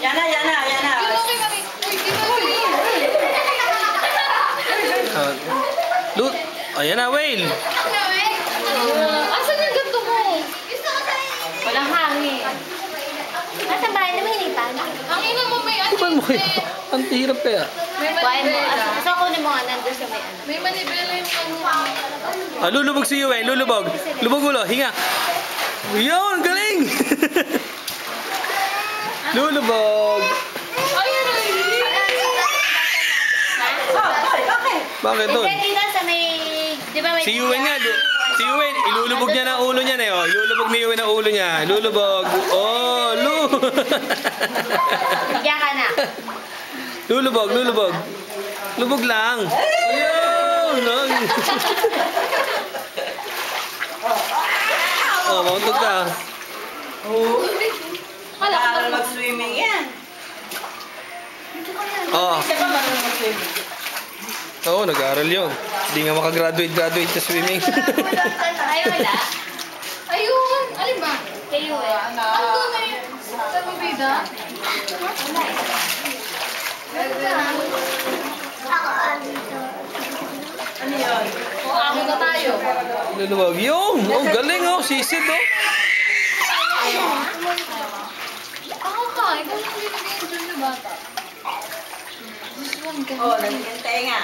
Yan na, yan na, yan na. Ayan na, Whale. Asan yung ganito mo? Walang hangin. Nasa bahay na mahinipan. Ang ina mo may ano. Kupan mo kayo. Ang hirap kaya. May Kuhain mo. manibela. Asa kunin mo nga nandun sa may ano. May manibela yung ano. Lulubog si Whale. Lulubog. Lubog ulo. Hinga. Yun, galing. Lulubog. Ay, Bakit doon? Hindi dito sa may... Di ba may... Si Yuen nga. Si Yuen, ilulubog niya ng ulo niya na yun. Ilulubog ni Yuen ang ulo niya. Lulubog. Oh, Bigyan ka na. Lulubog, lulubog. Lubog lang. Ayun! Oh, mauntog ka. Kailangan mag-swimming yan. Oh. Isa ba marunong mag-swimming? Oo, nag-aaral yun. Hindi nga makagraduate sa swimming. Ay, wala. ayun. Alin ba? Kayo eh. Ano na yun? Sa bibida? Ano yun? O, ako na tayo. Lulubog. Yung! Oh, galing oh. Sisid oh. Ako ka. Ikaw lang hindi nag-enjoy na bata. This one, Oh, naging tenga.